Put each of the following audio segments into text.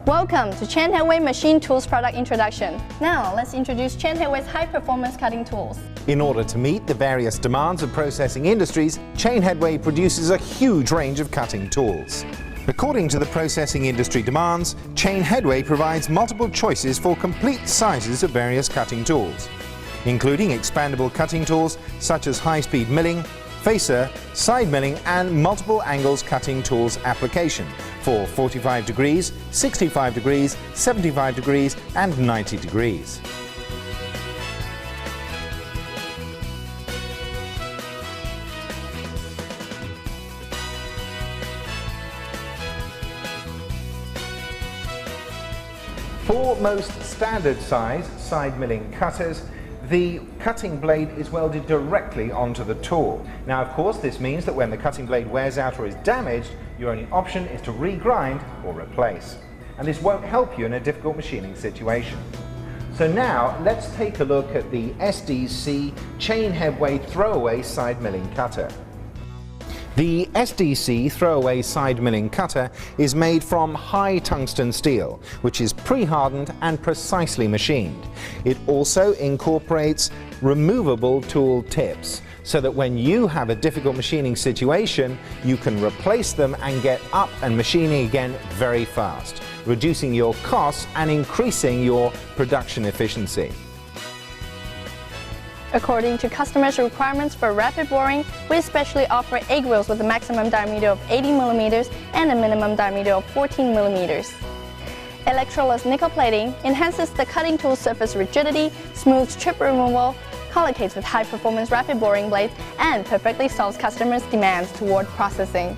Welcome to Chain Headway Machine Tools product introduction. Now let's introduce Chain Headway's high-performance cutting tools. In order to meet the various demands of processing industries, Chain Headway produces a huge range of cutting tools. According to the processing industry demands, Chain Headway provides multiple choices for complete sizes of various cutting tools, including expandable cutting tools such as high-speed milling, facer, side milling and multiple angles cutting tools application for 45 degrees, 65 degrees, 75 degrees and 90 degrees. For most standard size side milling cutters, the cutting blade is welded directly onto the tool. Now of course this means that when the cutting blade wears out or is damaged, your only option is to regrind or replace. And this won't help you in a difficult machining situation. So now let's take a look at the SDC Chain Headway Throwaway Side Milling Cutter. The SDC Throwaway Side Milling Cutter is made from high tungsten steel, which is pre-hardened and precisely machined. It also incorporates removable tool tips, so that when you have a difficult machining situation, you can replace them and get up and machining again very fast, reducing your costs and increasing your production efficiency. According to customers' requirements for rapid boring, we especially offer egg wheels with a maximum diameter of 80 mm and a minimum diameter of 14 mm. Electroless nickel plating enhances the cutting tool surface rigidity, smooths chip removal, collocates with high-performance rapid boring blades, and perfectly solves customers' demands toward processing.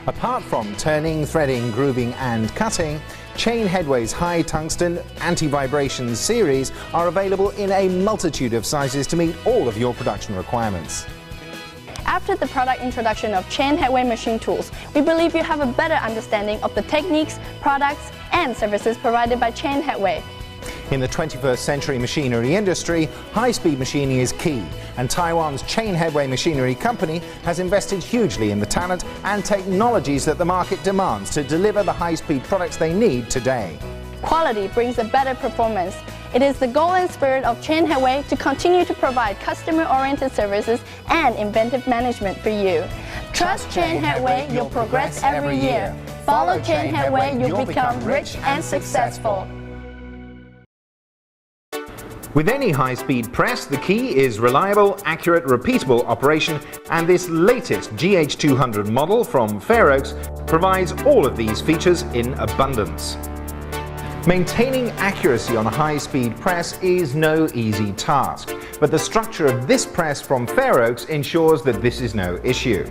Apart from turning, threading, grooving and cutting, Chain Headway's high tungsten anti-vibration series are available in a multitude of sizes to meet all of your production requirements. After the product introduction of Chain Headway machine tools, we believe you have a better understanding of the techniques, products and services provided by Chain Headway. In the 21st century machinery industry, high-speed machining is key, and Taiwan's Chain Headway Machinery Company has invested hugely in the talent and technologies that the market demands to deliver the high-speed products they need today. Quality brings a better performance. It is the goal and spirit of Chain Headway to continue to provide customer-oriented services and inventive management for you. Trust Chain Headway, you'll progress every year. Follow Chain Headway, you'll become rich and successful. With any high-speed press, the key is reliable, accurate, repeatable operation, and this latest GH200 model from Fair Oaks provides all of these features in abundance. Maintaining accuracy on a high-speed press is no easy task, but the structure of this press from Fair Oaks ensures that this is no issue.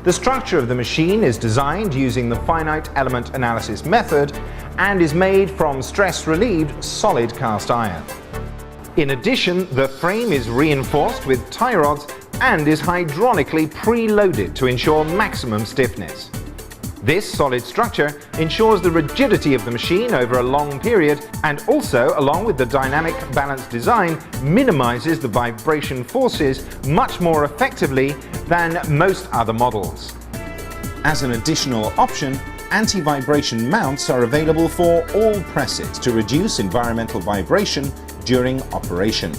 The structure of the machine is designed using the finite element analysis method and is made from stress-relieved solid cast iron. In addition, the frame is reinforced with tie rods and is hydraulically pre-loaded to ensure maximum stiffness. This solid structure ensures the rigidity of the machine over a long period and also, along with the dynamic balance design, minimizes the vibration forces much more effectively than most other models. As an additional option, anti-vibration mounts are available for all presses to reduce environmental vibration during operation.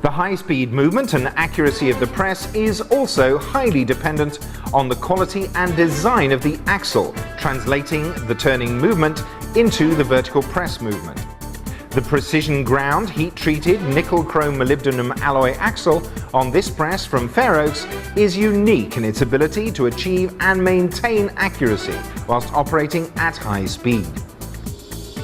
The high-speed movement and accuracy of the press is also highly dependent on the quality and design of the axle, translating the turning movement into the vertical press movement. The precision ground heat-treated nickel chrome molybdenum alloy axle on this press from Fair Oaks is unique in its ability to achieve and maintain accuracy whilst operating at high speed.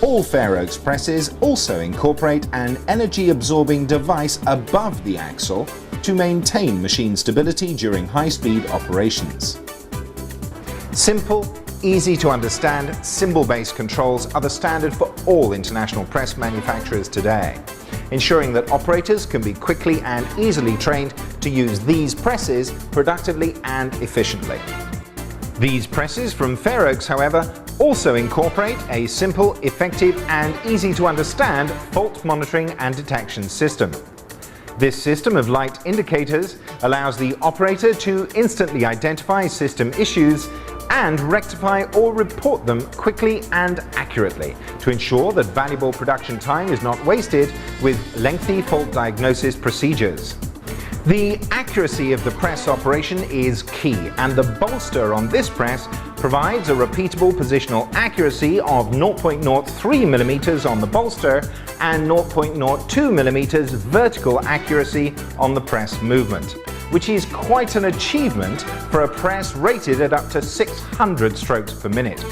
All Fair Oaks presses also incorporate an energy-absorbing device above the axle to maintain machine stability during high-speed operations. Simple, easy to understand, symbol-based controls are the standard for all international press manufacturers today, ensuring that operators can be quickly and easily trained to use these presses productively and efficiently. These presses from Fair Oaks, however, also incorporate a simple, effective and easy to understand fault monitoring and detection system. This system of light indicators allows the operator to instantly identify system issues and rectify or report them quickly and accurately to ensure that valuable production time is not wasted with lengthy fault diagnosis procedures. The accuracy of the press operation is key, and the bolster on this press provides a repeatable positional accuracy of 0.03mm on the bolster and 0.02mm vertical accuracy on the press movement, which is quite an achievement for a press rated at up to 600 strokes per minute.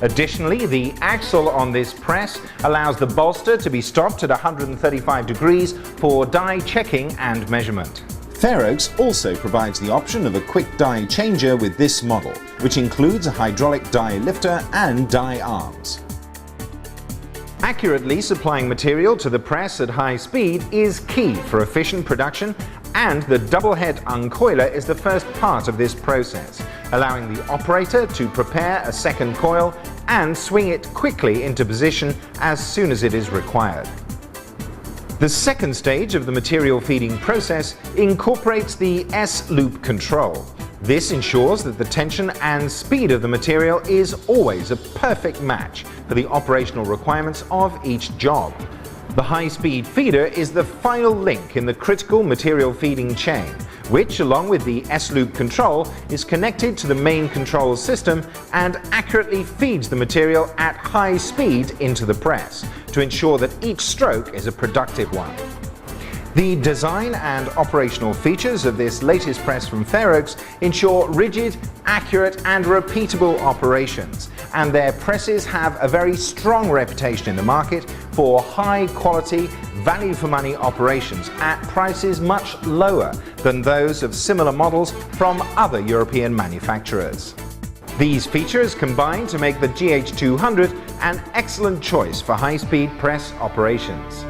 Additionally, the axle on this press allows the bolster to be stopped at 135 degrees for die checking and measurement. Fair Oaks also provides the option of a quick die changer with this model, which includes a hydraulic die lifter and die arms. Accurately supplying material to the press at high speed is key for efficient production, and the double head uncoiler is the first part of this process, allowing the operator to prepare a second coil and swing it quickly into position as soon as it is required. The second stage of the material feeding process incorporates the S-loop control. This ensures that the tension and speed of the material is always a perfect match for the operational requirements of each job. The high-speed feeder is the final link in the critical material feeding chain, which, along with the S-loop control, is connected to the main control system and accurately feeds the material at high speed into the press to ensure that each stroke is a productive one. The design and operational features of this latest press from Fair Oaks ensure rigid, accurate and repeatable operations, and their presses have a very strong reputation in the market for high quality, value for money operations at prices much lower than those of similar models from other European manufacturers. These features combine to make the GH200 an excellent choice for high-speed press operations.